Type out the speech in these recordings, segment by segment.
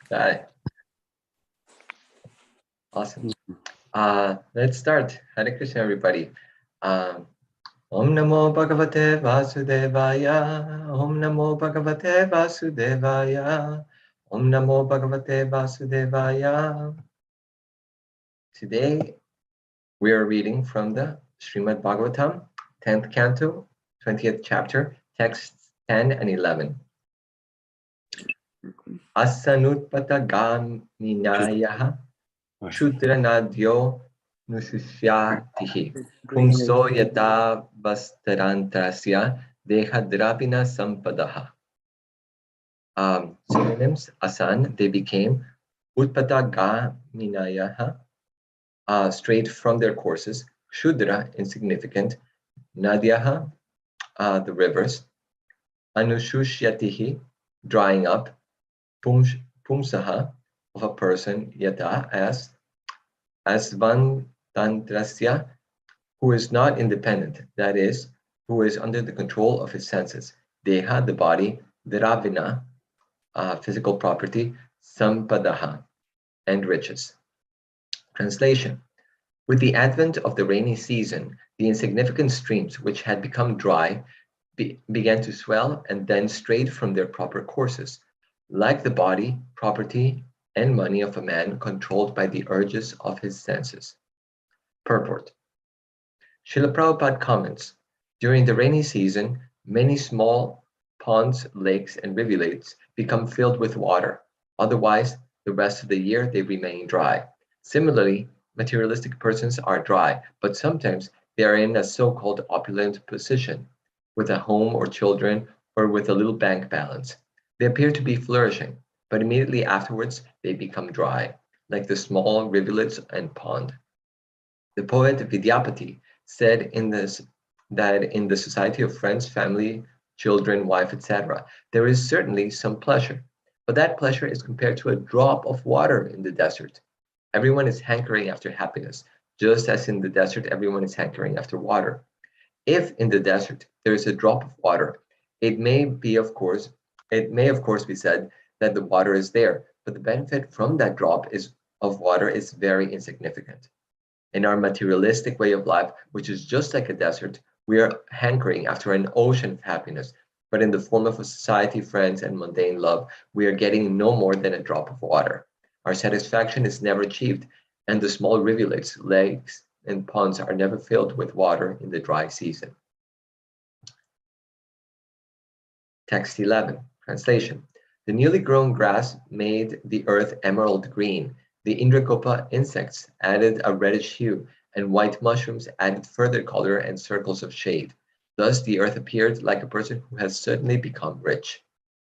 Right. Awesome. Let's start. Hare Krishna, everybody. Om Namo Bhagavate Vasudevaya. Om Namo Bhagavate Vasudevaya. Om Namo Bhagavate Vasudevaya. Today, we are reading from the Srimad Bhagavatam, 10th canto, 20th chapter, texts 10 and 11. Asanutpata gaminaya Shudranadyo Nusushyatihi Pumso Yata Vastarantrasya Dehadrapina Sampadaha. Synonyms: Asan, they became; Utpata Gaminayaha, straight from their courses; Shudra, insignificant; Nadyaha, the rivers; Anushushyatihi, drying up; Pumsaha, of a person; Yata, as; Asvantantrasya, who is not independent, that is, who is under the control of his senses; Deha, the body; Dravina, physical property; Sampadaha, and riches. Translation: with the advent of the rainy season, the insignificant streams which had become dry began to swell and then strayed from their proper courses, like the body, property, and money of a man controlled by the urges of his senses. Purport. Srila Prabhupada comments, during the rainy season, many small ponds, lakes, and rivulets become filled with water. Otherwise, the rest of the year they remain dry. Similarly, materialistic persons are dry, but sometimes they are in a so-called opulent position, with a home or children, or with a little bank balance. They appear to be flourishing, but immediately afterwards they become dry, like the small rivulets and pond. The poet Vidyapati said that in the society of friends, family, children, wife, etc., there is certainly some pleasure, but that pleasure is compared to a drop of water in the desert. Everyone is hankering after happiness, just as in the desert everyone is hankering after water. If in the desert there is a drop of water, it may of course be said that the water is there, but the benefit from that drop of water is very insignificant. In our materialistic way of life, which is just like a desert, we are hankering after an ocean of happiness, but in the form of a society, friends, and mundane love, we are getting no more than a drop of water. Our satisfaction is never achieved, and the small rivulets, lakes, and ponds are never filled with water in the dry season. Text 11, translation. The newly grown grass made the earth emerald green. The Indragopa insects added a reddish hue, and white mushrooms added further color and circles of shade. Thus the earth appeared like a person who has suddenly become rich.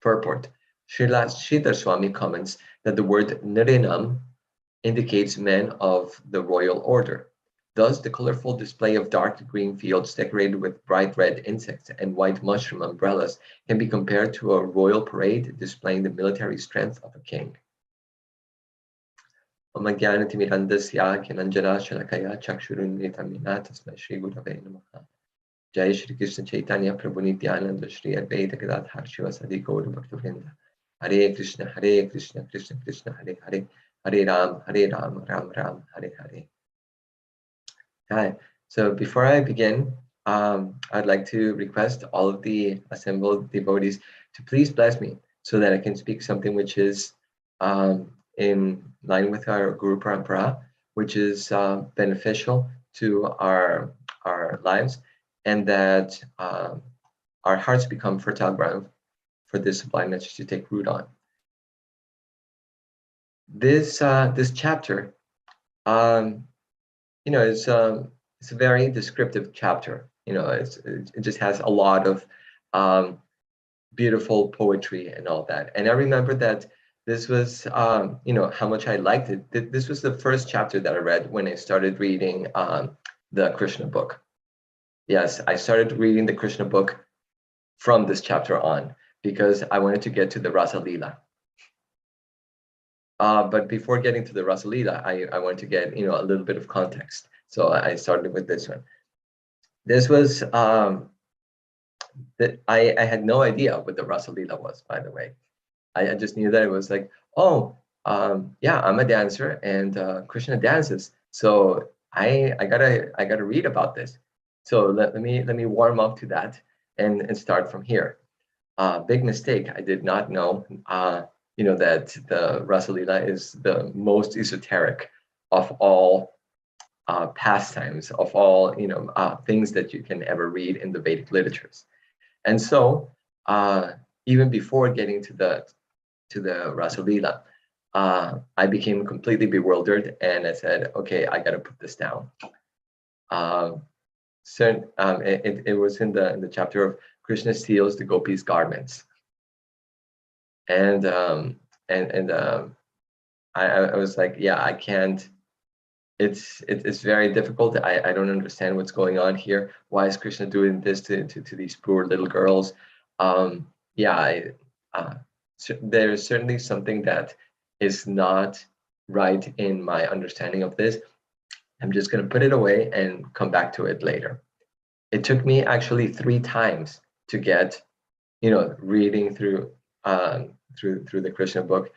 Purport. Srila Sridhar Swami comments that the word Narinam indicates men of the royal order. Thus, the colorful display of dark green fields decorated with bright red insects and white mushroom umbrellas can be compared to a royal parade displaying the military strength of a king. Om Jnanatimidandasya Gyananjana Shalakaya Chakshurunnitamina Tasmai Shri Gurave Namaha. Jai Shri Krishna Chaitanya Prabhu Nityananda Shri Advaita Gadadhar Shivasadi Gaura Bhaktivinoda. Hare Krishna, Krishna Krishna, Hare Hare, Hare Ram, Ram Ram, Hare Hare. Hi. So before I begin, I'd like to request all of the assembled devotees to please bless me so that I can speak something which is in line with our Guru Parampara, which is beneficial to our lives, and that our hearts become fertile ground for this sublime message to take root on. This chapter, it's a very descriptive chapter. It just has a lot of beautiful poetry and all that. And I remember that this was, how much I liked it. This was the first chapter that I read when I started reading the Krishna book. Yes, I started reading the Krishna book from this chapter on because I wanted to get to the Rasa Leela. But before getting to the Rasa Leela, I wanted to get a little bit of context. So I started with this one. This was that I had no idea what the Rasa Leela was, by the way. I just knew that it was like, oh, yeah, I'm a dancer and Krishna dances, so I gotta read about this. So let me warm up to that and start from here. Big mistake. I did not know, that the Rasa Leela is the most esoteric of all pastimes, of all, things that you can ever read in the Vedic literatures. And so, even before getting to the Rasa Leela, I became completely bewildered, and I said, okay, I got to put this down. So it was in the chapter of Krishna steals the gopis' garments, and I was like, yeah, I can't. It's very difficult. I don't understand what's going on here. Why is Krishna doing this to these poor little girls? Yeah, there's certainly something that is not right in my understanding of this. I'm just going to put it away and come back to it later. It took me actually 3 times to get, reading through the Krishna book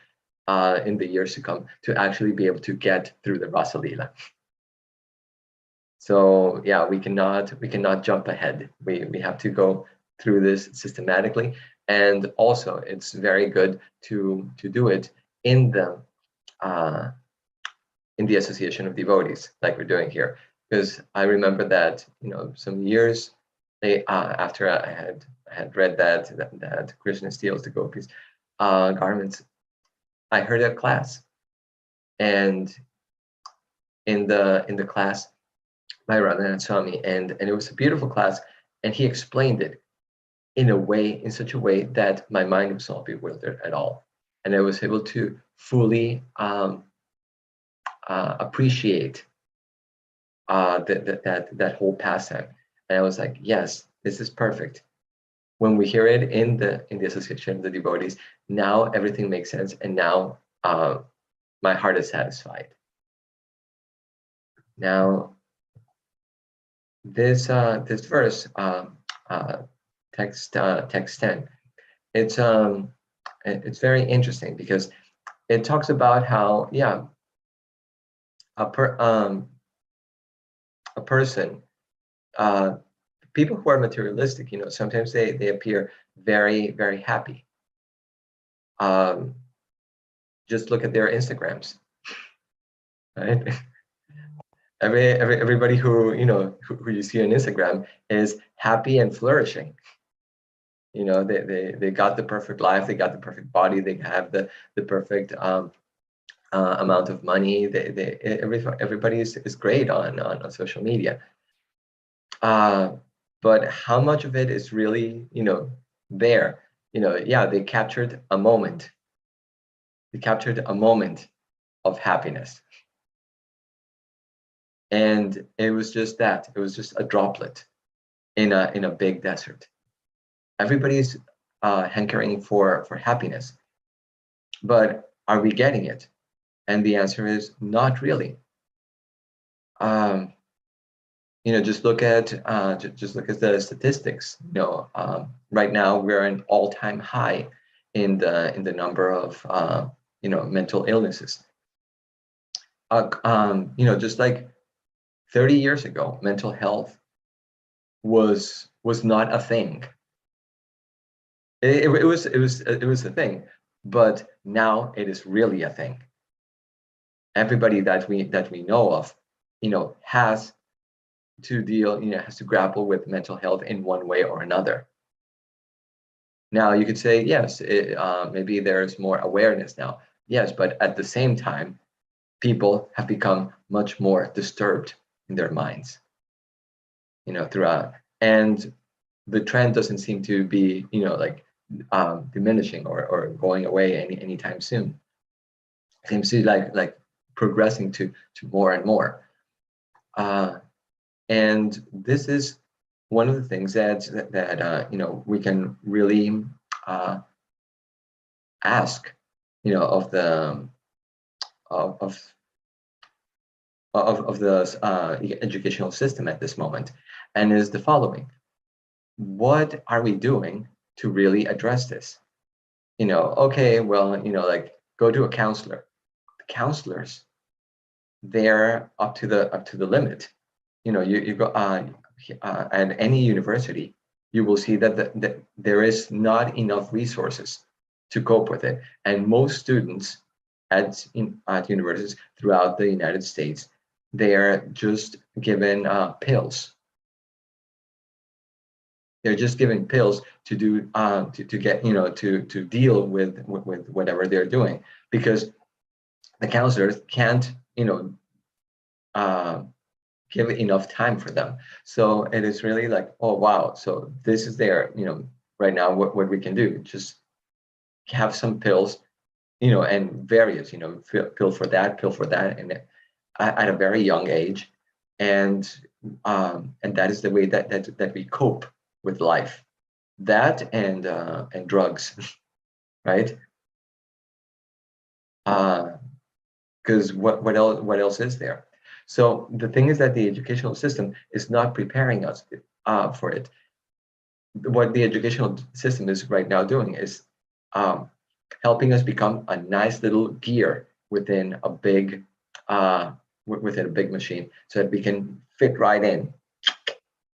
in the years to come to actually be able to get through the Rasa Leela. So yeah, we cannot jump ahead. We have to go through this systematically, and also it's very good to do it in the association of devotees, like we're doing here. Because I remember that some years after I had read that Krishna steals the gopis' garments, I heard a class, and in the class by Radhanath Swami, and it was a beautiful class, and he explained it in such a way that my mind was not bewildered at all, and I was able to fully appreciate that whole pastime. And I was like, yes, this is perfect. When we hear it in the association of the devotees, now everything makes sense, and now my heart is satisfied. Now, this verse, text 10, it's very interesting because it talks about how, yeah, a person, people who are materialistic, sometimes they appear very, very happy. Just look at their Instagrams, right? Everybody who you see on Instagram is happy and flourishing. They got the perfect life, they got the perfect body, they have the perfect amount of money. Everybody is great on social media. But how much of it is really there? Yeah, they captured a moment. They captured a moment of happiness. And it was just that. It was just a droplet in a big desert. Everybody's hankering for happiness, but are we getting it? And the answer is not really. Just look at the statistics. Right now we're an all-time high in the number of mental illnesses. Just like 30 years ago, mental health was not a thing. It was a thing, but now it is really a thing. Everybody that we know of, has to grapple with mental health in one way or another. Now you could say, yes, maybe there's more awareness now. Yes, but at the same time, people have become much more disturbed in their minds, throughout. And the trend doesn't seem to be, diminishing or going away anytime soon. It seems to like progressing to more and more. And this is one of the things that we can really ask, of the educational system at this moment, and is the following: what are we doing to really address this? okay, well, like go to a counselor. The counselors, they're up to the limit. You go at any university, you will see that there is not enough resources to cope with it, and most students at universities throughout the United States, they're just given pills. They're just given pills to do to get to deal with whatever they're doing, because the counselors can't uh, give enough time for them. So it is really like, oh wow, so this is there, right now what we can do, just have some pills, and various, pill for that, pill for that, and at a very young age, and that is the way that we cope with life. That and drugs, right? Because what else is there? So the thing is that the educational system is not preparing us for it. What the educational system is right now doing is helping us become a nice little gear within a big machine, so that we can fit right in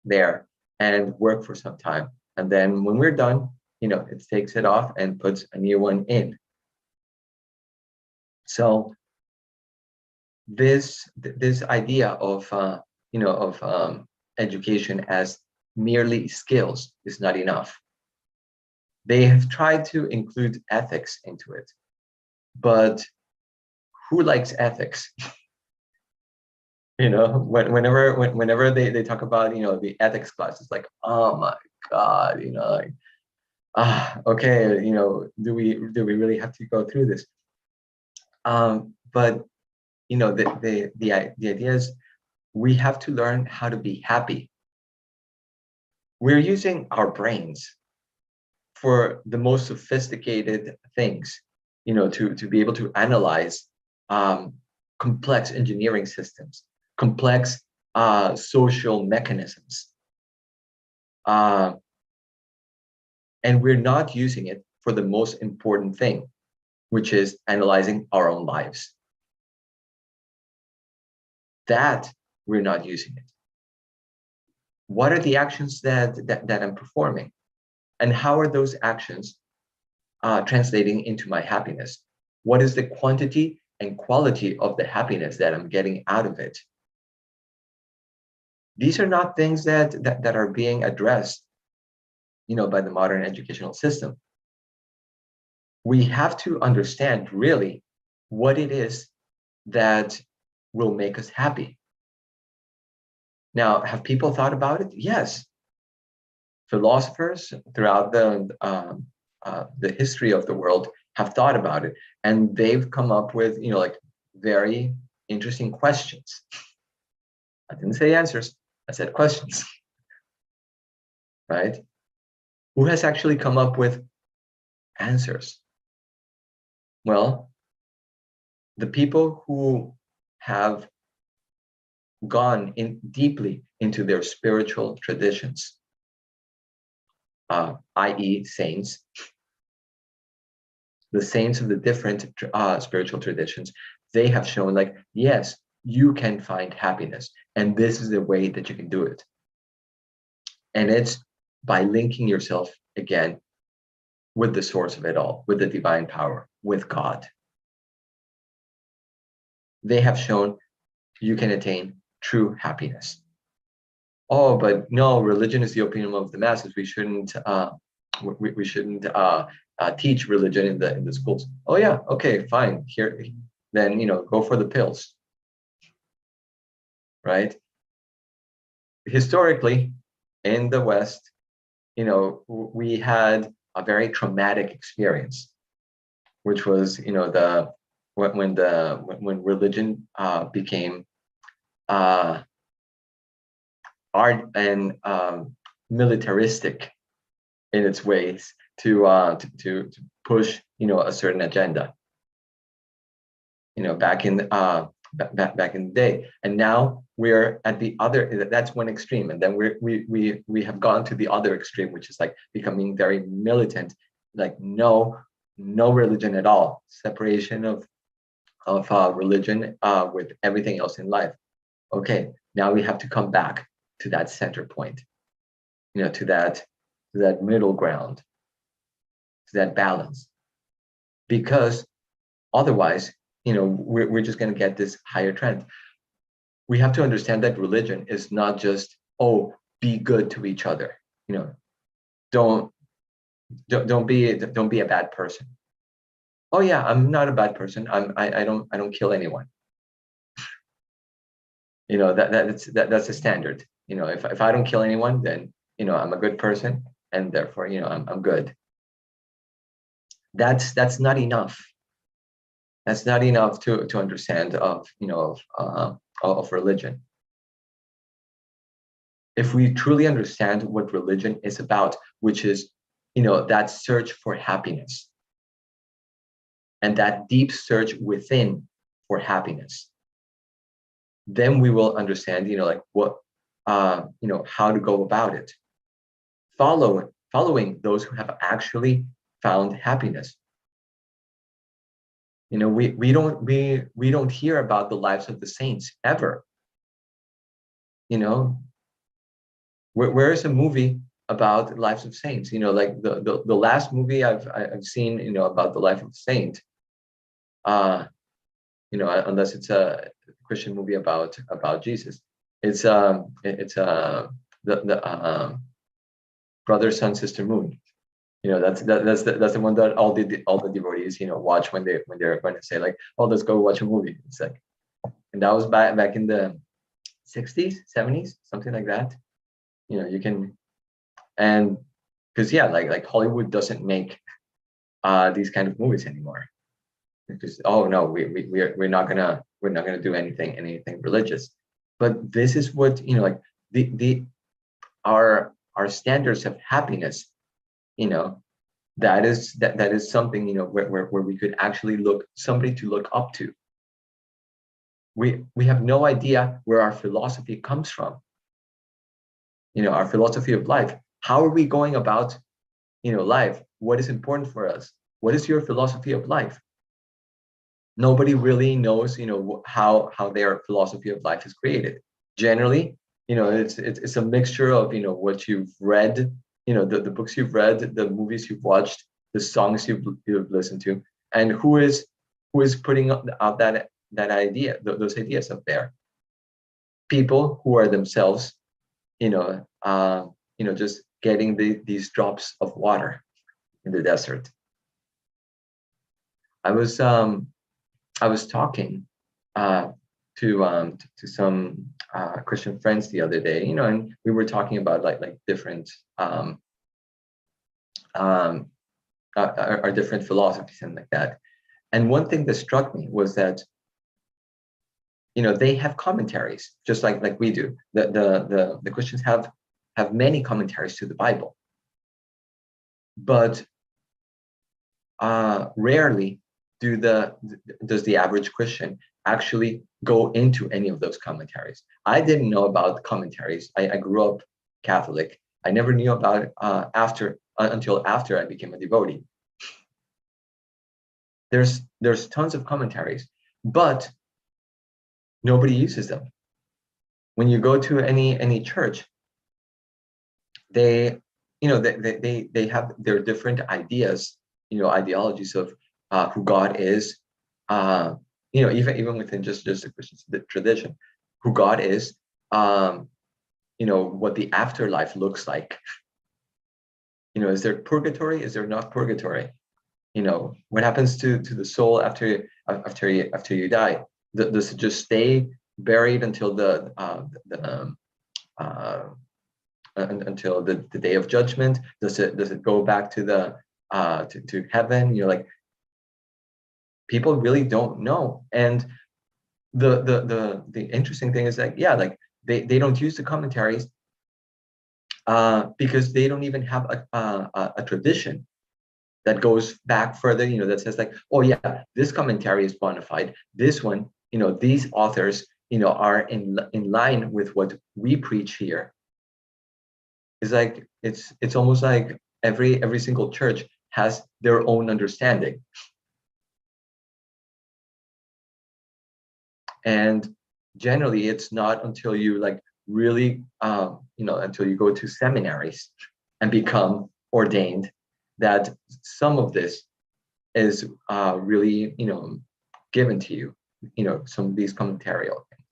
there and work for some time. And then when we're done, it takes it off and puts a new one in. So this idea of education as merely skills is not enough. They have tried to include ethics into it, but who likes ethics? Whenever they talk about the ethics class, it's like, oh my God, like, okay, do we really have to go through this? But the idea is, we have to learn how to be happy. We're using our brains for the most sophisticated things, to be able to analyze complex engineering systems, complex social mechanisms. And we're not using it for the most important thing, which is analyzing our own lives. That we're not using it. What are the actions that I'm performing? And how are those actions translating into my happiness? What is the quantity and quality of the happiness that I'm getting out of it? These are not things that are being addressed, by the modern educational system. We have to understand really what it is that will make us happy. Now, have people thought about it? Yes. Philosophers throughout the history of the world have thought about it, and they've come up with like very interesting questions. I didn't say answers, I said questions. Right? Who has actually come up with answers? Well, the people who have gone in deeply into their spiritual traditions, i.e. saints, the saints of the different spiritual traditions, they have shown like, yes, you can find happiness, and this is the way that you can do it. And it's by linking yourself again with the source of it all, with the divine power, with God. They have shown you can attain true happiness. Oh, but no, religion is the opium of the masses. We shouldn't teach religion in the schools. Oh yeah, okay, fine. Here, then go for the pills. Right? Historically, in the West, we had a very traumatic experience, which was when religion became art and militaristic in its ways to push a certain agenda. Back in the day, and now we're at the other. That's one extreme, and then we have gone to the other extreme, which is like becoming very militant. Like, no, no religion at all, separation of religion with everything else in life. Okay, now we have to come back to that center point, to that middle ground, to that balance, because otherwise, we're just going to get this higher trend. We have to understand that religion is not just, oh, be good to each other, don't be a bad person. Oh yeah, I'm not a bad person. I don't kill anyone. That's a standard. If I don't kill anyone, then I'm a good person, and therefore I'm good. That's not enough. That's not enough to understand of religion. If we truly understand what religion is about, which is that search for happiness, and that deep search within for happiness, then we will understand what how to go about it, following those who have actually found happiness. We don't hear about the lives of the saints ever. Where is a movie about lives of saints? Like the last movie I've seen about the life of a saint, unless it's a Christian movie about Jesus, it's the Brother, Sun, Sister, Moon. That's the one that all the devotees watch when they're going to say like, oh, let's go watch a movie. It's like, and that was back in the 60s, 70s, something like that. You can, and because like Hollywood doesn't make these kind of movies anymore, because oh no, we're not gonna do anything religious. But this is what like our standards of happiness, that is something where we could actually somebody to look up to. We have no idea where our philosophy comes from, our philosophy of life. How are we going about life? What is important for us? What is your philosophy of life? Nobody really knows how their philosophy of life is created. Generally, it's a mixture of what you've read, the books you've read, the movies you've watched, the songs you've listened to, and who is putting out that idea, those ideas up there. People who are themselves just getting these drops of water in the desert. I was talking to some Christian friends the other day, and we were talking about like different our different philosophies and like that. And one thing that struck me was that they have commentaries just like we do. The Christians have many commentaries to the Bible, but rarely does the average Christian actually go into any of those commentaries. I didn't know about commentaries. I grew up Catholic. I never knew about it until after I became a devotee. There's tons of commentaries, but nobody uses them. When you go to any church, they have their different ideas, ideologies of who God is, even within just the Christian tradition, who God is, what the afterlife looks like. Is there purgatory? Is there not purgatory? What happens to the soul after you die? Does it just stay buried until until the day of judgment? Does it go back to to heaven? Like, people really don't know. And the interesting thing is that like they don't use the commentaries because they don't even have a tradition that goes back further, that says like, oh yeah, this commentary is bona fide. This one, these authors, are in line with what we preach here. It's like it's almost like every single church has their own understanding. And generally, it's not until you like really, until you go to seminaries and become ordained, that some of this is really, given to you, some of these commentarial things.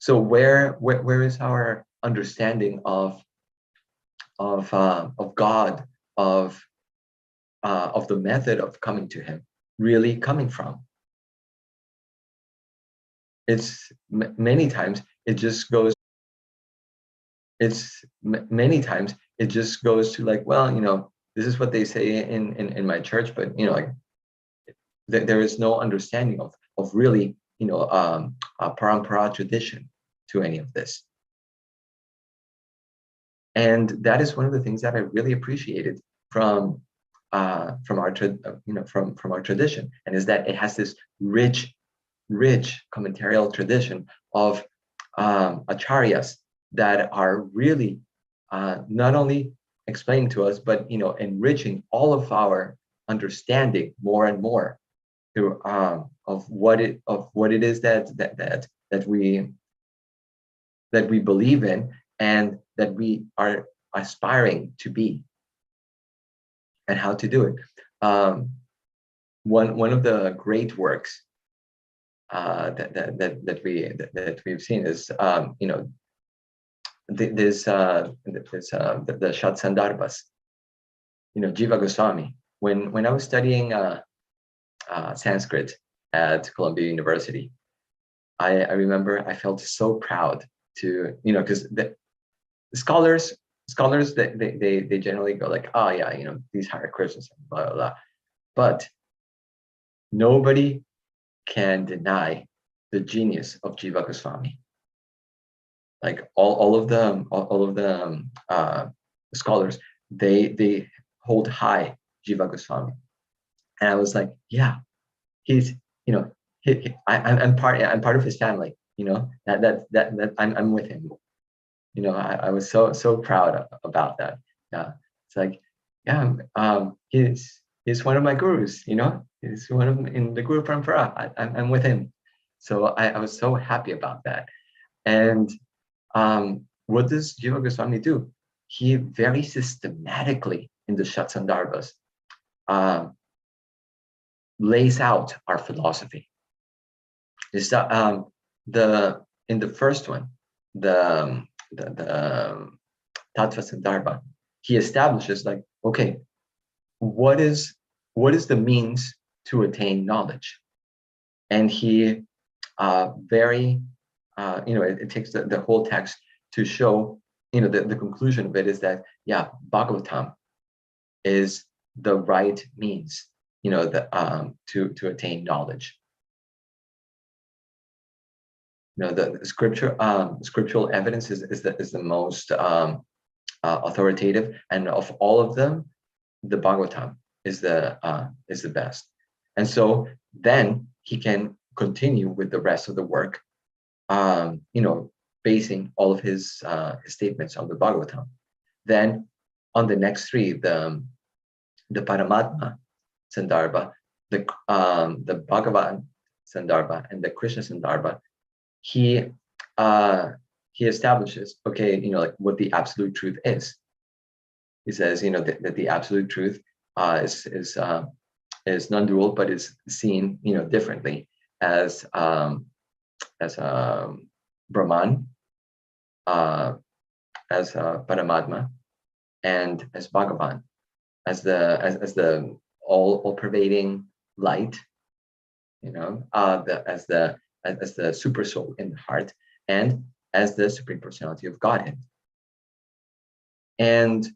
So where is our understanding of God, of the method of coming to Him, really coming from? It's many times it just goes. Many times it just goes to like, well, this is what they say in my church, but like there is no understanding of really, a parampara tradition to any of this. And that is one of the things that I really appreciated from our from our tradition, and is that it has this rich commentarial tradition of acharyas that are really not only explaining to us, but enriching all of our understanding more and more to of what it is that we believe in, and that we are aspiring to be, and how to do it. One of the great works that we've seen is the Shatsandarbhas. Jiva Goswami. When I was studying Sanskrit at Columbia University, I remember I felt so proud to, because the scholars they generally go like, oh yeah, these Hare Krishnas, blah blah blah, but nobody can deny the genius of Jiva Goswami. Like all of the scholars, they hold high Jiva Goswami, and I was like, yeah, he's I'm part of his family. That I'm with him. I was so proud about that. Yeah, it's like, yeah, he's one of my gurus. He's one of in the Guru Parampara. I'm with him, so I was so happy about that. And what does Jiva Goswami do? He very systematically in the Shatsandarbhas lays out our philosophy. Is that in the first one, the Tattva Sandarbha, he establishes like, okay, what is the means to attain knowledge? And he it takes the whole text to show, the conclusion of it is that, yeah, Bhagavatam is the right means, to attain knowledge. The scriptural evidence is the most authoritative, and of all of them, the Bhagavatam is the best. And so then he can continue with the rest of the work, basing all of his statements on the Bhagavatam. Then on the next three, the Paramatma Sandarbha, the Bhagavan Sandarbha, and the Krishna Sandarbha, he establishes, okay, like what the absolute truth is. He says, that the absolute truth is non-dual, but is seen, differently as Brahman, as Paramatma, and as Bhagavan, as the all-pervading light, as the super soul in the heart, and as the Supreme Personality of Godhead. And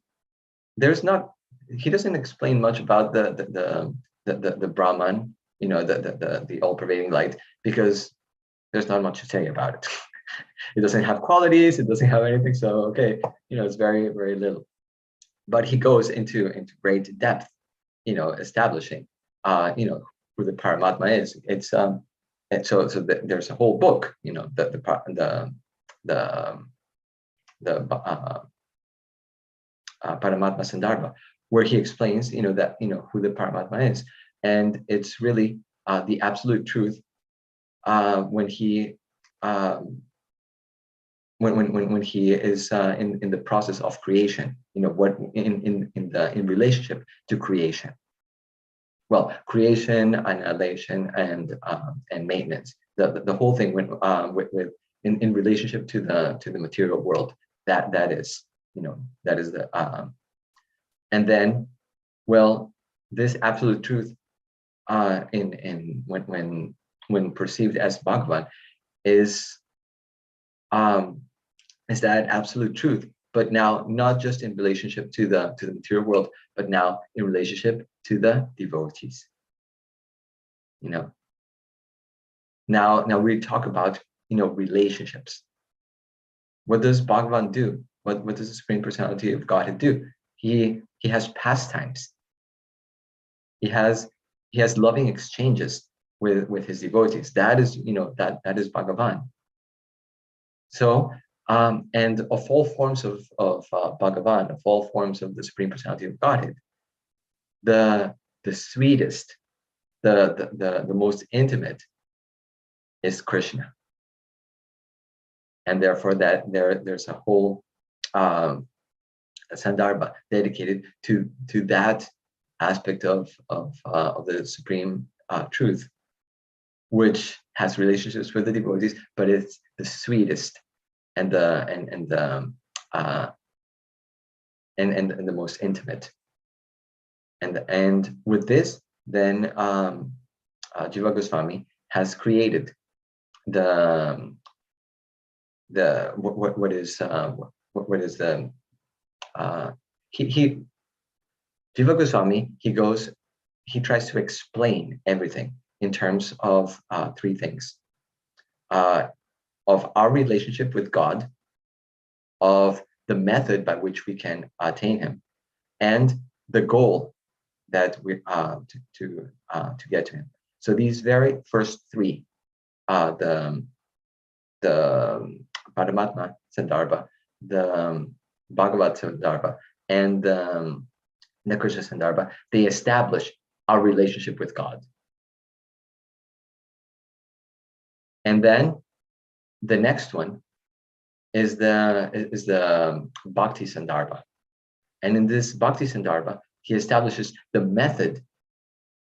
he doesn't explain much about the Brahman, the all-pervading light, because there's not much to say about it. It doesn't have qualities, it doesn't have anything, so okay, it's very, very little. But he goes into great depth, establishing who the Paramatma is. It's there's a whole book, the Paramatma Sandarbha, where he explains, that who the Paramatma is, and it's really the absolute truth when he when he is in the process of creation, what in relationship to creation. Well, creation, annihilation, and maintenance. The whole thing with in relationship to the material world. That is the and then, well, this absolute truth in when perceived as Bhagavan is that absolute truth, but now not just in relationship to the material world, but now in relationship to the devotees. Now we talk about relationships. What does Bhagavan do? What does the Supreme Personality of Godhead do? He has pastimes. He has loving exchanges with his devotees. That is that is Bhagavan. So and of all forms of Bhagavan, of all forms of the Supreme Personality of Godhead, the sweetest, the most intimate is Krishna, and therefore that there's a whole sandarbha dedicated to that aspect of the supreme truth, which has relationships with the devotees, but it's the sweetest and the most intimate. And with this, then Jiva Goswami has created what is the Jiva Goswami, he tries to explain everything in terms of three things: of our relationship with God, of the method by which we can attain Him, and the goal that we to get to Him. So these very first three, the Paramatma Sandarbha, the Bhagavat Sandarbha, and the Krishna Sandarbha, they establish our relationship with God. And then the next one is the Bhakti Sandarbha. And in this Bhakti Sandarbha, he establishes the method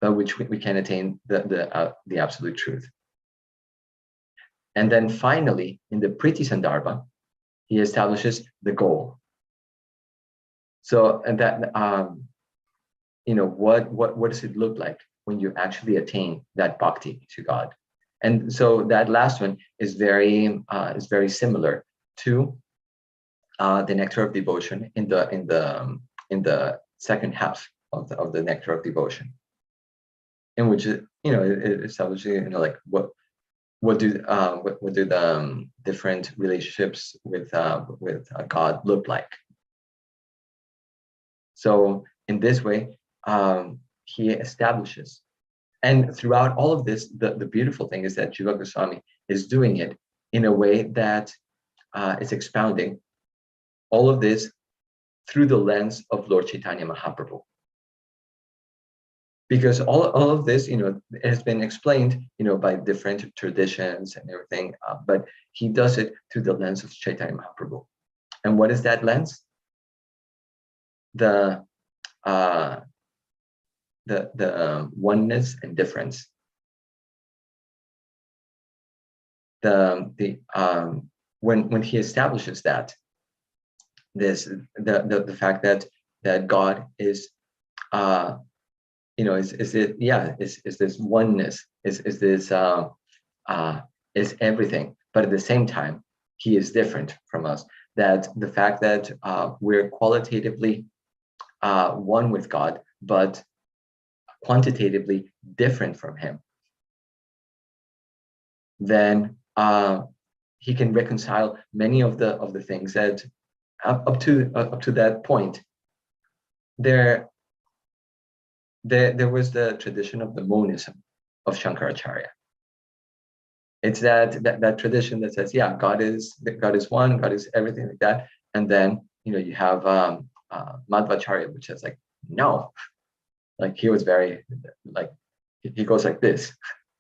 by which we can attain the absolute truth. And then finally, in the Priti Sandarbha, he establishes the goal. So, and that what does it look like when you actually attain that bhakti to God? And so that last one is very similar to the nectar of devotion in the second half of the nectar of devotion, in which it establishes like what do the different relationships with God look like. So in this way, he establishes. And throughout all of this, the beautiful thing is that Jiva Goswami is doing it in a way that is expounding all of this through the lens of Lord Chaitanya Mahaprabhu. Because all of this, has been explained, by different traditions and everything, but he does it through the lens of Chaitanya Mahaprabhu. And what is that lens? The oneness and difference. When he establishes that the fact that God is is this oneness, is everything, but at the same time he is different from us. That the fact that we're qualitatively one with God, but quantitatively different from him, then he can reconcile many of the things that up to that point there was the tradition of the monism of Shankaracharya. It's that tradition that says, yeah, God is one, God is everything, like that. And then you have Madhvacharya, which is like no. Like he was very, like, he goes like this.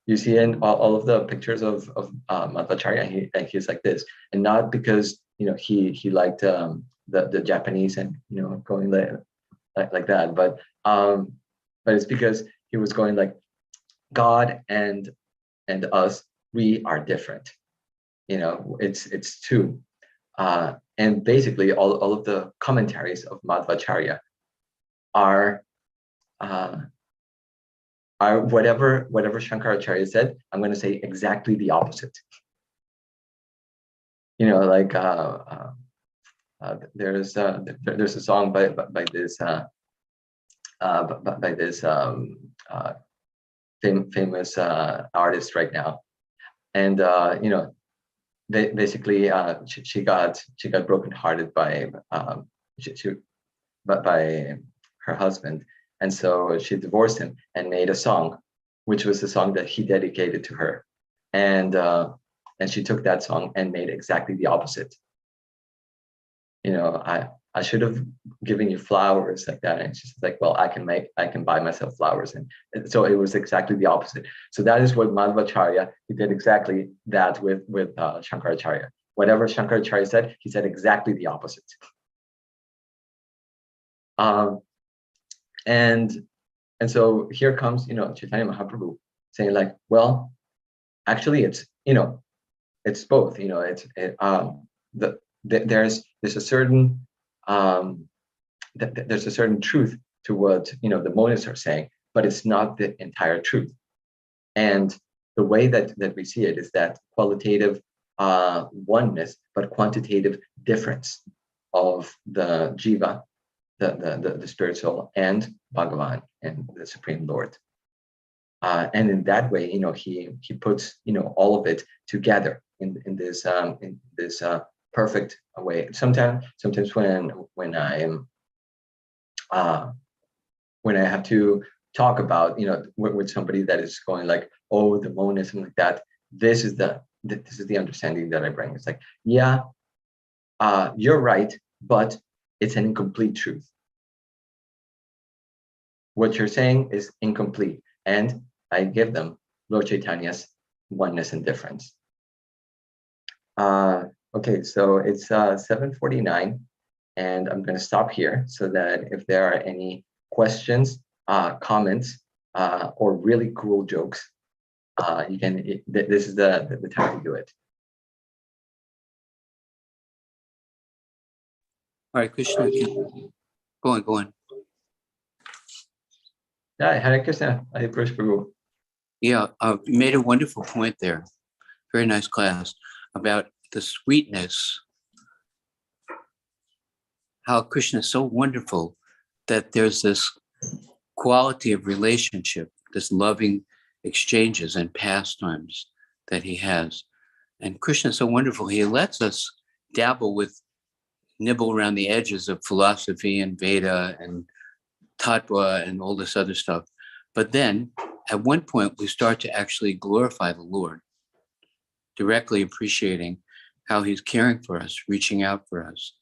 You see in all of the pictures of Madhvacharya, he's like this, and not because he liked the Japanese and going like that, but it's because he was going like, God and us, we are different. It's two. And basically all of the commentaries of Madhvacharya are whatever Shankaracharya said, I'm going to say exactly the opposite. Like there's a song by this famous artist right now, and basically she got brokenhearted by by her husband, and so she divorced him and made a song, which was the song that he dedicated to her, and she took that song and made exactly the opposite. I should have given you flowers like that, and she's like, well, I can buy myself flowers, and so it was exactly the opposite. So that is what Madhvacharya, he did exactly that with Shankaracharya. Whatever Shankaracharya said, he said exactly the opposite. And so here comes Chaitanya Mahaprabhu saying like, well, actually it's it's both. There's a certain there's a certain truth to what the monists are saying, but it's not the entire truth. And the way that we see it is that qualitative oneness, but quantitative difference of the jiva, the spirit soul, and Bhagavan, and the Supreme Lord. And in that way, he puts all of it together in this perfect way. Sometimes when I am when I have to talk about with somebody that is going like, oh, the monism, like that, this is the understanding that I bring. It's like, yeah, you're right, but it's an incomplete truth. What you're saying is incomplete, and I give them Lord Chaitanya's oneness and difference. Okay, so it's 7:49, and I'm going to stop here so that if there are any questions, comments, or really cool jokes, you can. This is the time to do it. All right, Krishna, go on. Yeah, Hare Krishna, Hare Krishna. Yeah, you made a wonderful point there. Very nice class about the sweetness. How Krishna is so wonderful that there's this quality of relationship, this loving exchanges and pastimes that he has. And Krishna is so wonderful. He lets us nibble around the edges of philosophy and Veda and Tattva and all this other stuff. But then at one point, we start to actually glorify the Lord, directly appreciating how he's caring for us, reaching out for us,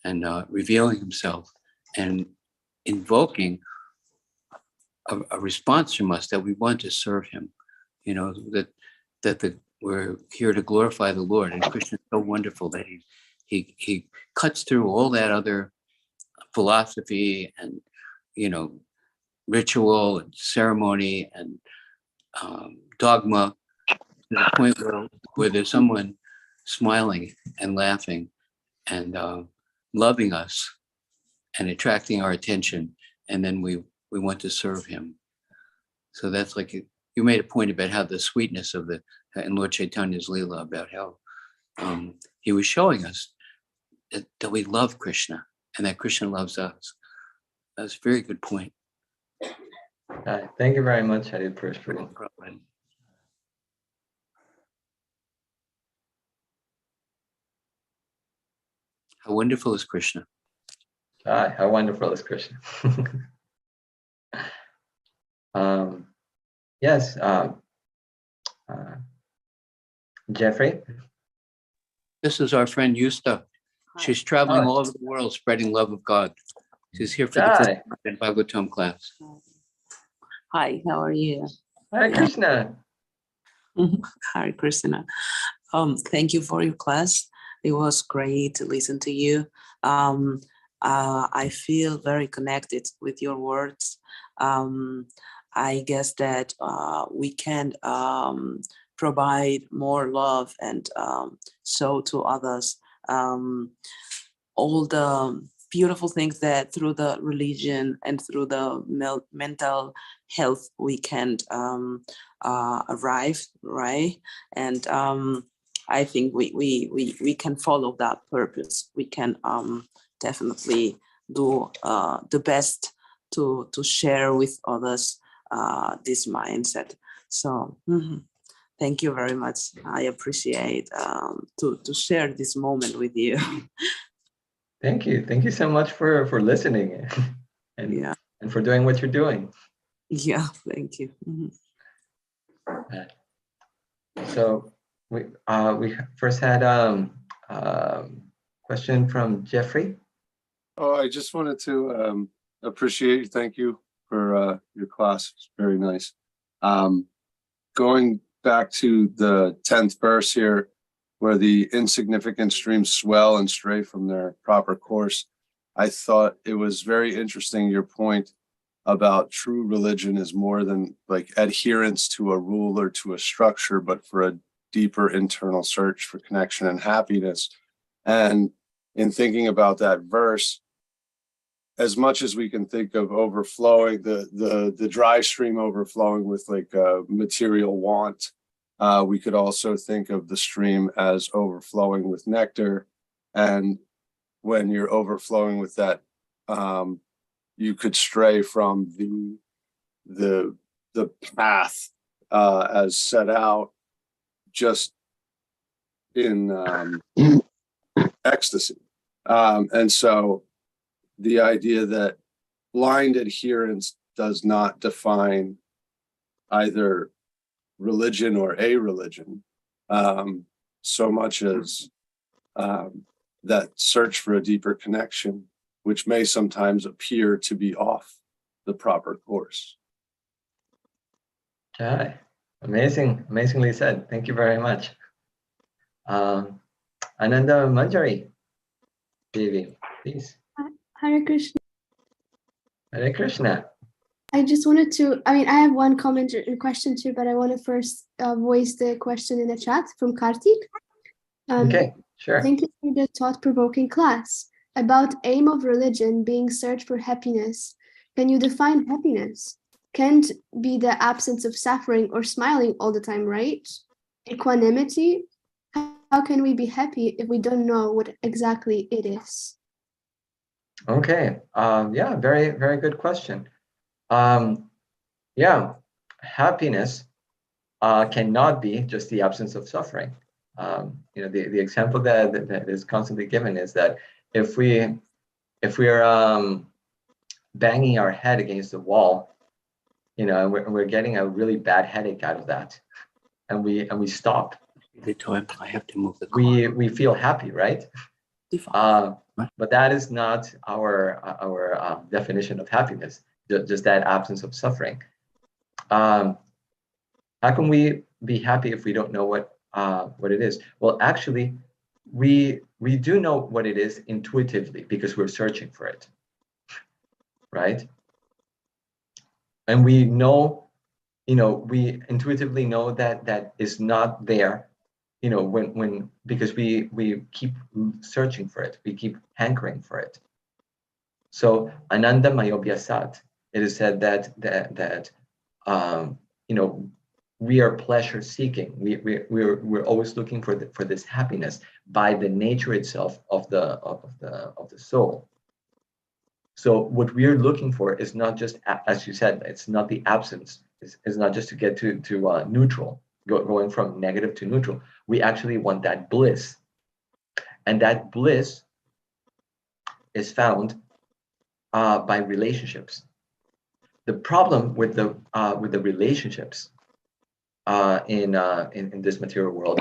and revealing himself and invoking a response from us that we want to serve him. We're here to glorify the Lord. And Krishna is so wonderful that he cuts through all that other philosophy and ritual and ceremony and dogma, to the point where there's someone smiling and laughing and loving us and attracting our attention, and then we want to serve him. So that's like you made a point about how the sweetness of in Lord Chaitanya's Leela, about how he was showing us that we love Krishna and that Krishna loves us. That's a very good point. Thank you very much, Hare Krishna. No problem. How wonderful is Krishna? How wonderful is Krishna. Yes, Jeffrey? This is our friend Yusta. She's traveling all over the world spreading love of God. She's here for the first Hi. time in Bhagavatam class. Hi, how are you? Hare Krishna. Hare Krishna. Thank you for your class. It was great to listen to you. I feel very connected with your words. I guess that we can provide more love and show to others all the beautiful things that through the religion and through the mental health we can arrive, right? And I think we can follow that purpose. We can definitely do the best to share with others this mindset. So thank you very much. I appreciate to share this moment with you. Thank you. Thank you so much for listening and Yeah. and for doing what you're doing. Yeah, thank you. So we first had question from Jeffrey. Oh, I just wanted to appreciate you. Thank you for your class. It's very nice. Going back to the 10th verse here, where the insignificant streams swell and stray from their proper course, I thought it was very interesting, your point about true religion is more than like adherence to a rule or to a structure, but for a deeper internal search for connection and happiness. And in thinking about that verse, as much as we can think of overflowing, the dry stream overflowing with like material want, we could also think of the stream as overflowing with nectar. And when you're overflowing with that, you could stray from the path as set out just in ecstasy. And so the idea that blind adherence does not define either religion or a religion, so much as that search for a deeper connection, which may sometimes appear to be off the proper course. Okay, amazingly said. Thank you very much. Ananda Manjari Devi, please. Hare Krishna. Hare Krishna. I just wanted to, I have one comment and question too, but I want to first voice the question in the chat from Kartik. Okay, sure. Thank you for the thought-provoking class. About aim of religion being search for happiness. Can you define happiness? Can't be the absence of suffering or smiling all the time, right? Equanimity. How can we be happy if we don't know what exactly it is? Okay. Yeah, very good question. Yeah, happiness cannot be just the absence of suffering. The example that is constantly given is that if we're banging our head against the wall, and we're getting a really bad headache out of that, and we stop. I have to move the car. We feel happy, right? But that is not our definition of happiness. Just that absence of suffering. How can we be happy if we don't know what it is? Well, actually, we do know what it is intuitively because we're searching for it, right? And we know, we intuitively know that is not there, because we keep searching for it, we keep hankering for it. So Ananda Mayobhyasat, it is said that we are pleasure seeking. We're always looking for this happiness by the nature itself of the soul. So what we're looking for is not just, as you said, it's not the absence. It's not just to get to neutral, going from negative to neutral. We actually want that bliss, and that bliss is found by relationships. The problem with the relationships in this material world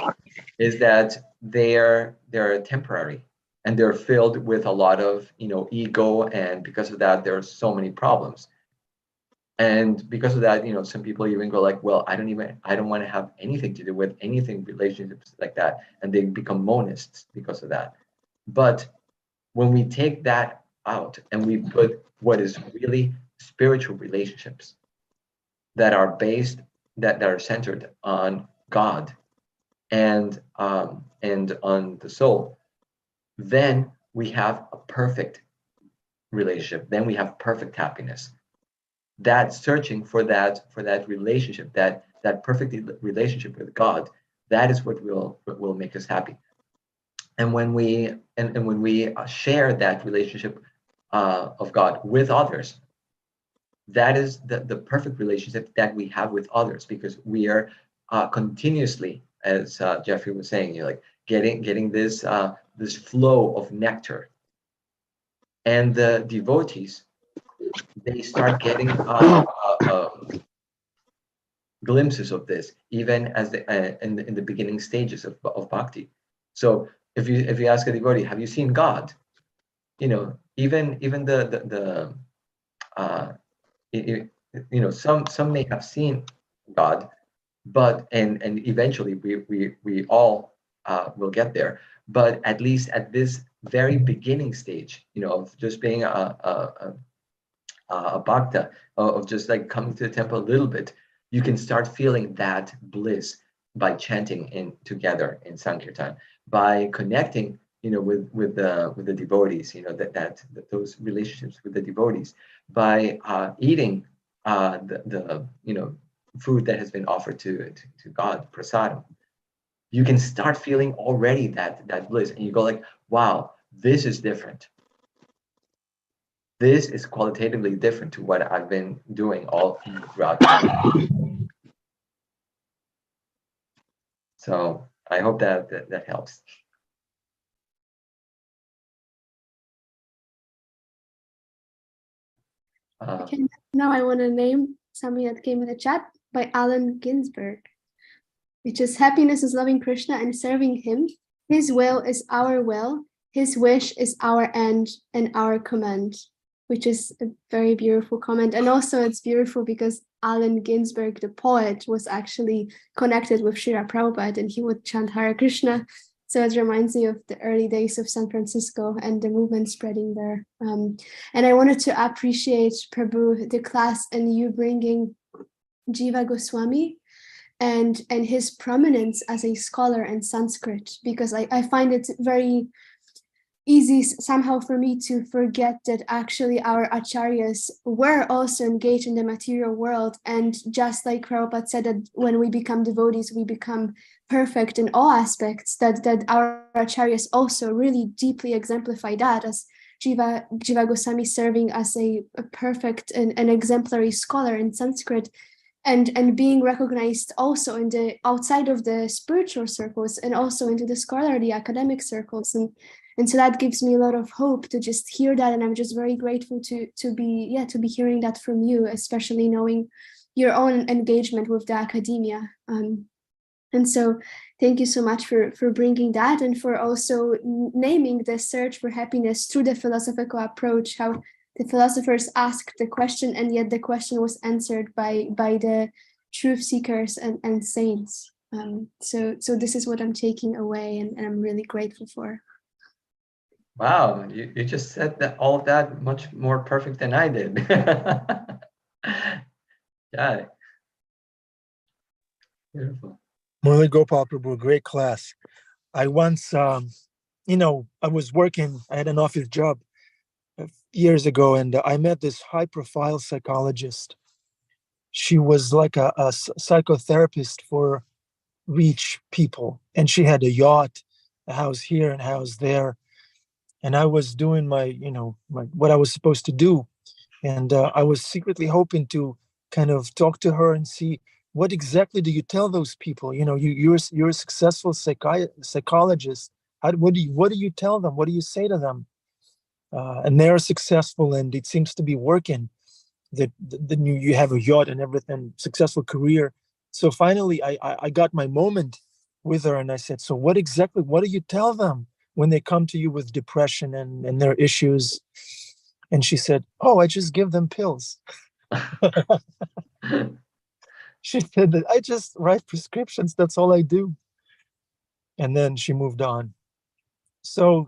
is that they're temporary. and they're filled with a lot of, ego, and because of that, there are so many problems. And because of that, some people even go like, well, I don't want to have anything to do with anything, relationships like that, and they become monists because of that. But when we take that out and we put what is really spiritual relationships that are based, that are centered on God and on the soul, then we have a perfect relationship. Then we have perfect happiness. That searching for that relationship, that perfect relationship with God, that is what will make us happy. And when we share that relationship of God with others, that is the perfect relationship that we have with others, because we are continuously, as Jeffrey was saying, like getting this this flow of nectar. And the devotees, they start getting glimpses of this, even as in the beginning stages of bhakti. So if you ask a devotee, have you seen God? Even the some may have seen God, but and eventually we all will get there. But at least at this very beginning stage, of just being a bhakta, of just like coming to the temple a little bit, you can start feeling that bliss by chanting in together in Sankirtan, by connecting, with the devotees, that those relationships with the devotees, by eating the food that has been offered to God, prasadam. You can start feeling already that bliss, and you go like, wow, this is different. This is qualitatively different to what I've been doing all throughout. So I hope that helps. Okay, now I want to name something that came in the chat by Allen Ginsberg, which is happiness is loving Krishna and serving him. His will is our will. His wish is our end and our command, which is a very beautiful comment. And also it's beautiful because Allen Ginsberg, the poet, was actually connected with Srila Prabhupada, and he would chant Hare Krishna. So it reminds me of the early days of San Francisco and the movement spreading there. And I wanted to appreciate, Prabhu, the class and you bringing Jiva Goswami and his prominence as a scholar in Sanskrit, because I find it very easy somehow for me to forget that actually our acharyas were also engaged in the material world. And just like Prabhupada said, that when we become devotees, we become perfect in all aspects, that our acharyas also really deeply exemplify that, as Jiva Goswami serving as a perfect and an exemplary scholar in Sanskrit, and being recognized also in the outside of the spiritual circles and also into the scholarly academic circles. And so that gives me a lot of hope to just hear that. And I'm just very grateful to be hearing that from you, especially knowing your own engagement with the academia. And so thank you so much for bringing that, and for also naming the search for happiness through the philosophical approach, how the philosophers asked the question, and yet the question was answered by the truth seekers and saints. So this is what I'm taking away, and I'm really grateful for. Wow, you just said that all of that much more perfect than I did. Yeah. Beautiful. Murli Gopal Prabhu, great class. I once, I was working, I had an office job years ago, and I met this high-profile psychologist. She was like a psychotherapist for rich people, and she had a yacht, a house here and a house there. And I was doing my what I was supposed to do, and I was secretly hoping to kind of talk to her and see what exactly do you tell those people. You're a successful psychologist. What do you tell them? What do you say to them? And they're successful, and it seems to be working. That you have a yacht and everything, successful career. So finally, I got my moment with her, and I said, "So what do you tell them? when they come to you with depression and their issues. And she said, oh, I just give them pills. She said that I just write prescriptions. That's all I do. And then she moved on. So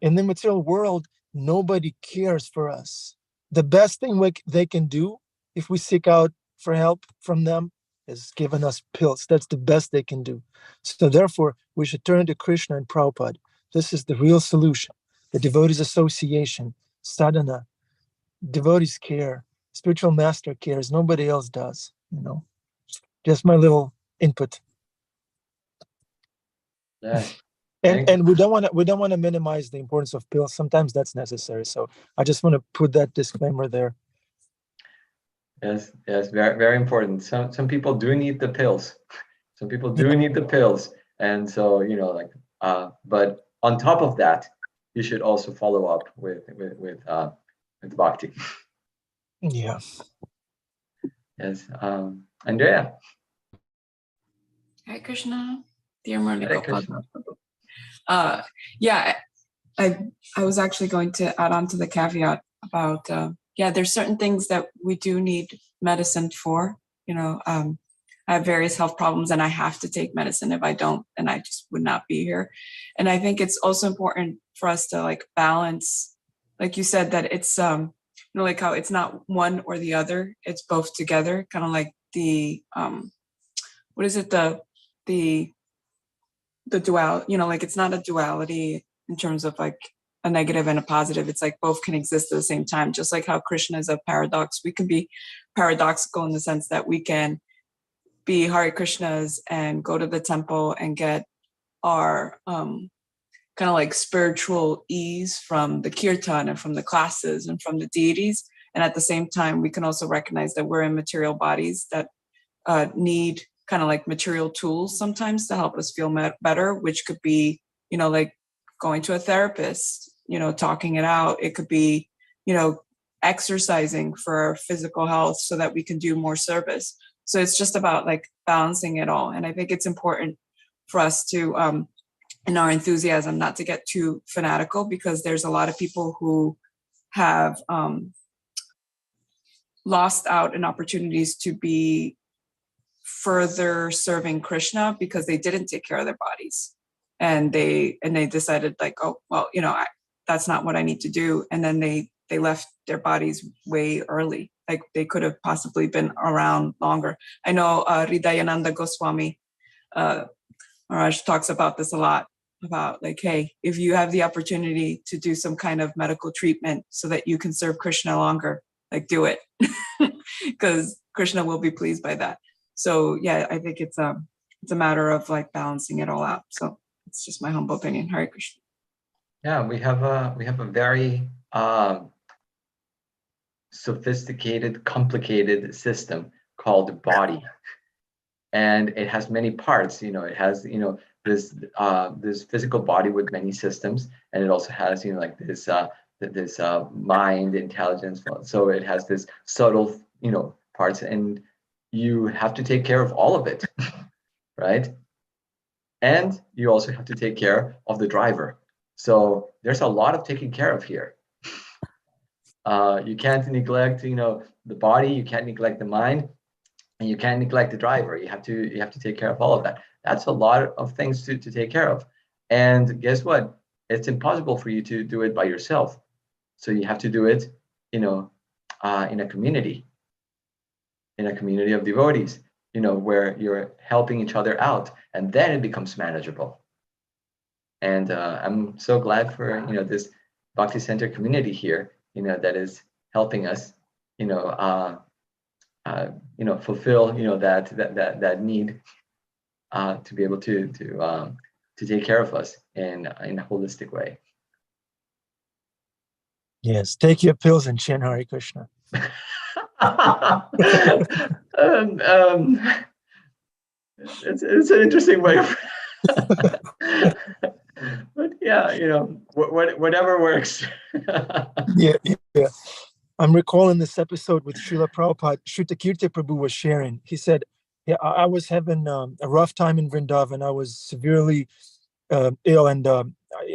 in the material world, nobody cares for us. The best thing they can do if we seek out for help from them is giving us pills. That's the best they can do. So therefore, we should turn to Krishna and Prabhupada. This is the real solution. The devotees association, sadhana, devotees care, spiritual master cares. Nobody else does, Just my little input. Yeah. And we don't want to minimize the importance of pills. Sometimes that's necessary. So I just want to put that disclaimer there. Yes, very, very important. Some people do need the pills. Some people do need the pills. And so, but on top of that, you should also follow up with bhakti. Yeah. Yes. Andrea. Hare Krishna, dear Murli Hare Gopal. Krishna. Yeah, I was actually going to add on to the caveat about there's certain things that we do need medicine for. I have various health problems and I have to take medicine. If I don't, then I just would not be here. And I think it's also important for us to balance, like you said, that it's like how it's not one or the other, it's both together, kind of like the what is it, the dual, it's not a duality in terms of a negative and a positive. It's both can exist at the same time. Just like how Krishna is a paradox, we can be paradoxical in the sense that we can be Hare Krishnas and go to the temple and get our kind of spiritual ease from the kirtan and from the classes and from the deities. And at the same time, we can also recognize that we're in material bodies that need kind of material tools sometimes to help us feel better, which could be, going to a therapist, talking it out. It could be, exercising for our physical health so that we can do more service. So it's just about balancing it all. And I think it's important for us to, in our enthusiasm, not to get too fanatical, because there's a lot of people who have lost out on opportunities to be further serving Krishna because they didn't take care of their bodies, and they decided that's not what I need to do, and then they left their bodies way early. They could have possibly been around longer. I know Hridayananda Goswami Maharaj talks about this a lot, about hey, if you have the opportunity to do some kind of medical treatment so that you can serve Krishna longer, do it, because Krishna will be pleased by that. So yeah, I think it's a matter of balancing it all out. So it's just my humble opinion. Hare Krishna. Yeah, we have a very sophisticated, complicated system called body, and it has many parts. It has this physical body with many systems, and it also has this mind, intelligence. So it has this subtle parts, and you have to take care of all of it, right? And you also have to take care of the driver. So there's a lot of taking care of here. You can't neglect, the body. You can't neglect the mind, and you can't neglect the driver. You have to take care of all of that. That's a lot of things to take care of. And guess what? It's impossible for you to do it by yourself. So you have to do it, in a community. In a community of devotees, where you're helping each other out, and then it becomes manageable. And I'm so glad for this Bhakti Center community here, that is helping us, fulfill that need to be able to take care of us in a holistic way. Yes, take your pills and chant Hare Krishna. It's an interesting way of but yeah, whatever works. Yeah. I'm recalling this episode with Srila Prabhupada. Shrutakirti Prabhu was sharing. He said, yeah, I was having a rough time in Vrindavan. I was severely ill, and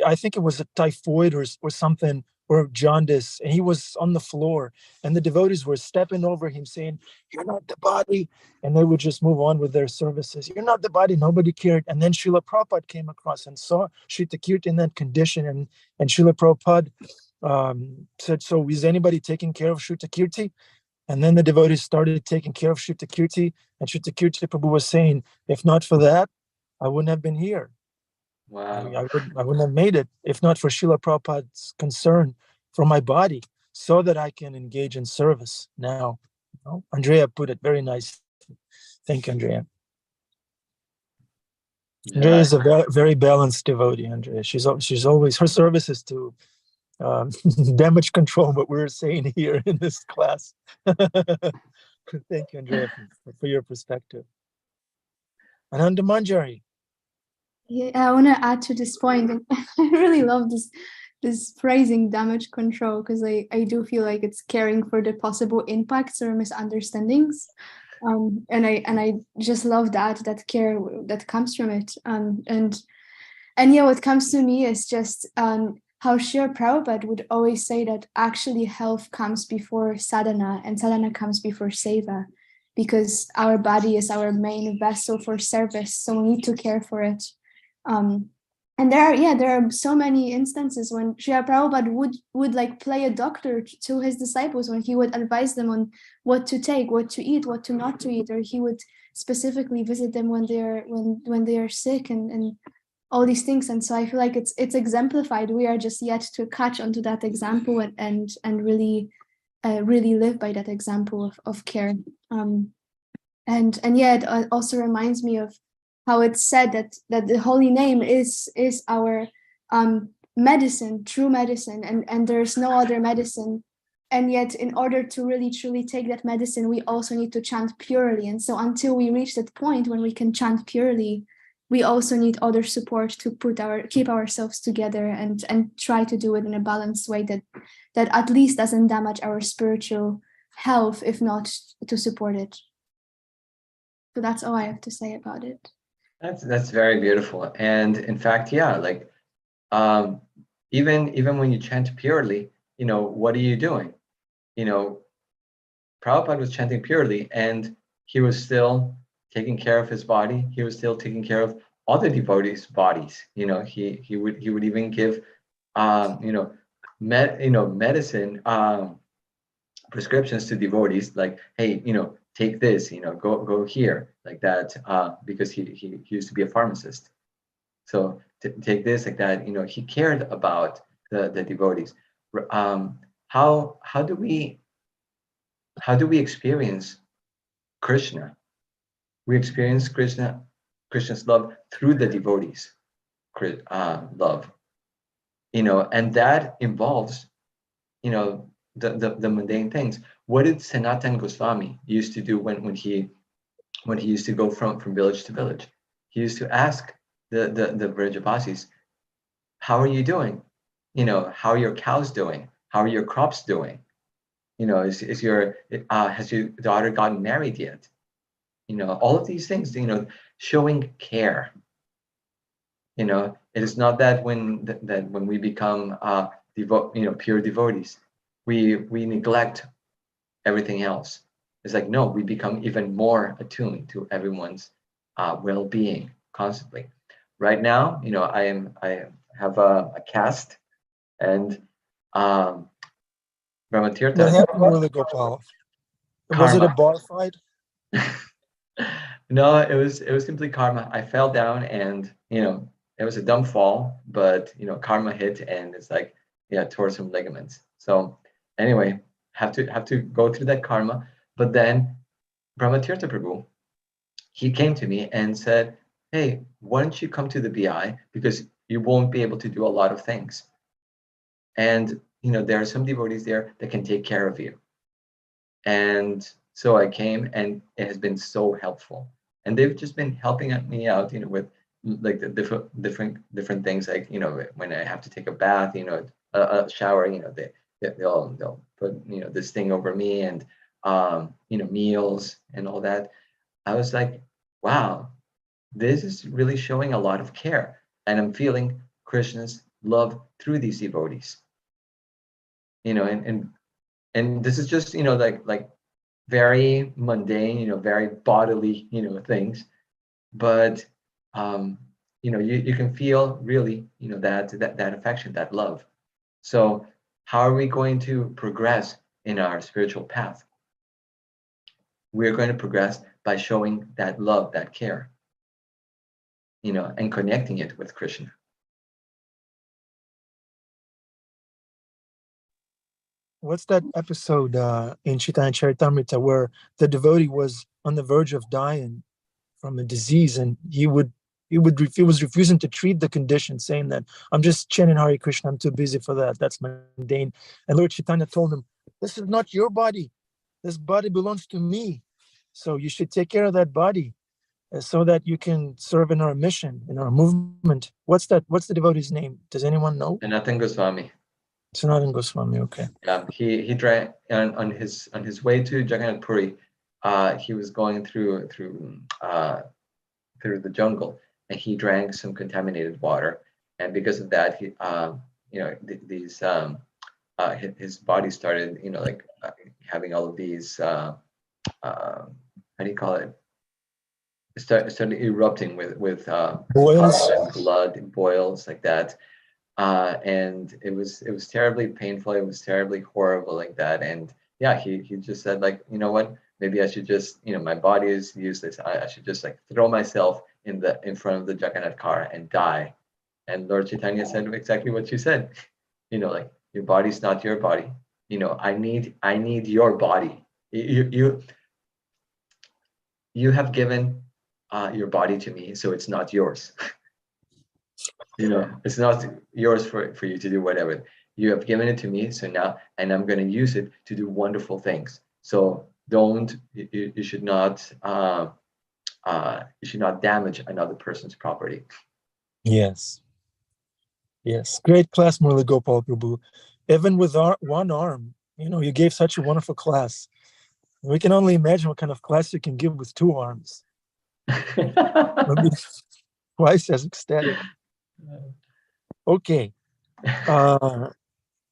I think it was a typhoid or something, or jaundice, and he was on the floor, and the devotees were stepping over him saying, "You're not the body," and they would just move on with their services. "You're not the body." Nobody cared. And then Srila Prabhupada came across and saw Sri Kirti in that condition, and Srila Prabhupada said, "So is anybody taking care of Sri Kirti?" And then the devotees started taking care of Sri Kirti, and Sri Kirti Prabhu was saying, "If not for that, I wouldn't have been here. Wow. I wouldn't have made it if not for Srila Prabhupada's concern for my body, so that I can engage in service now." Andrea put it very nice. Thank you, Andrea. Andrea is a very balanced devotee. Andrea, she's always, her service is to damage control what we're saying here in this class. Thank you, Andrea, for your perspective. Ananda Manjari. Yeah, I want to add to this point, and I really love this phrasing, damage control, because I do feel like it's caring for the possible impacts or misunderstandings, and I just love that care that comes from it, and yeah, what comes to me is just how Srila Prabhupada would always say that actually health comes before sadhana, and sadhana comes before seva, because our body is our main vessel for service, so we need to care for it. And there are so many instances when Srila Prabhupada would like play a doctor to his disciples, when he would advise them on what to take, what to eat, what to not to eat, or he would specifically visit them when they are sick, and all these things. And so I feel like it's exemplified. We are just yet to catch onto that example and really live by that example of care. And yeah, it also reminds me of how it's said that the holy name is our medicine, true medicine, and there's no other medicine. And yet, in order to really truly take that medicine, we also need to chant purely. And so until we reach that point when we can chant purely, we also need other support to keep ourselves together and try to do it in a balanced way that at least doesn't damage our spiritual health, if not to support it. So that's all I have to say about it. That's very beautiful. And in fact, yeah, like even when you chant purely, what are you doing? Prabhupada was chanting purely, and he was still taking care of his body. He was still taking care of other devotees' bodies. He would even give medicine prescriptions to devotees, like, hey, take this, go here, like that, because he used to be a pharmacist. So take this, like that. He cared about the devotees. How do we experience Krishna? We experience Krishna's love through the devotees' love, and that involves, the mundane things. What did Sanatan Goswami used to do when he used to go from village to village? He used to ask the Vrajabasis, how are you doing? How are your cows doing? How are your crops doing? Has your daughter gotten married yet? All of these things, showing care. It is not that when we become pure devotees, we neglect everything else. It's like, no, we become even more attuned to everyone's well-being constantly. Right now, I have a cast, and Brahmatirtha. What happened, Murli Gopal? Was it a bar fight? No, it was simply karma. I fell down, and it was a dumb fall, but karma hit, and it's like, tore some ligaments. So anyway, have to go through that karma. But then Brahmatirtha Prabhu, he came to me and said, hey, why don't you come to the BI, because you won't be able to do a lot of things, and there are some devotees there that can take care of you. And so I came, and it has been so helpful. And they've just been helping me out, with like the different things, like when I have to take a bath, a shower, they'll put this thing over me, and meals and all that. I was like, wow, this is really showing a lot of care, and I'm feeling Krishna's love through these devotees. And this is just, like very mundane, very bodily, things. But you can feel really, that affection, that love. So how are we going to progress in our spiritual path? We're going to progress by showing that love, that care, and connecting it with Krishna. What's that episode in Chaitanya Charitamrita where the devotee was on the verge of dying from a disease, and he was refusing to treat the condition, saying that I'm just chanting Hare Krishna, I'm too busy for that, that's mundane. And Lord Chaitanya told him, this is not your body, this body belongs to me, so you should take care of that body so that you can serve in our mission, in our movement. What's the devotee's name? Does anyone know? Sanatana Goswami. Sanatana Goswami, okay. He drank on his way to Jagannath Puri. He was going through the jungle, and he drank some contaminated water, and because of that, his body started, having all of these how do you call it? It started erupting with Boils. blood, boils like that. And it was terribly painful. It was terribly horrible like that. And yeah, he just said, like, you know what? Maybe I should just, my body is useless. I should just like throw myself in front of the Jagannath car and die. And Lord Chaitanya said exactly what you said. Like, your body's not your body. I need your body. You have given your body to me, so it's not yours. It's not yours for you to do whatever. You have given it to me, so now, and I'm going to use it to do wonderful things. So you should not damage another person's property. Yes. Great class, Murli Gopal Prabhu. Even with one arm, you gave such a wonderful class. We can only imagine what kind of class you can give with 2 arms. Maybe twice as ecstatic. Okay.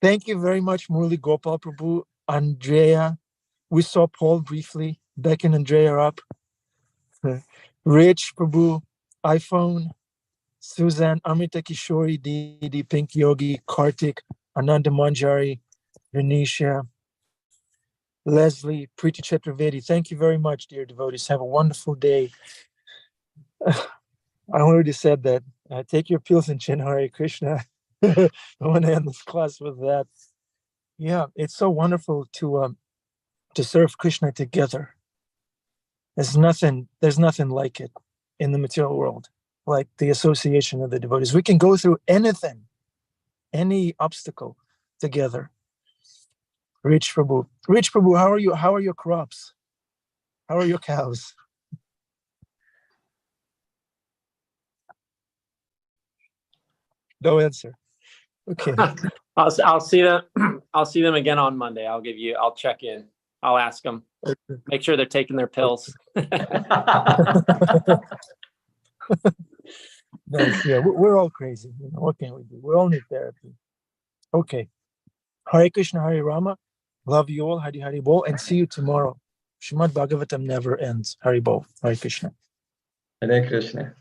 Thank you very much, Murli Gopal Prabhu. Andrea, we saw Paul briefly. Beck and Andrea are up. Rich Prabhu, iPhone, Suzanne, Amrita Kishori, Didi, Pink Yogi, Kartik, Ananda Manjari, Renisha, Leslie, Preeti Chaturvedi. Thank you very much, dear devotees. Have a wonderful day. I already said that. Take your pills and chant Hare Krishna. I want to end this class with that. Yeah, it's so wonderful to serve Krishna together. There's nothing like it in the material world, like the association of the devotees. We can go through anything, any obstacle together. Rich Prabhu, how are you? How are your crops? How are your cows? No answer. Okay. I'll see them. I'll see them again on Monday. I'll check in. I'll ask them. Make sure they're taking their pills. Nice. Yeah, we're all crazy. What can we do? We all need therapy. Okay. Hare Krishna, Hare Rama. Love you all. Hari Hari Bol, and see you tomorrow. Srimad Bhagavatam never ends. Hari Bol. Hare Krishna. Hare Krishna.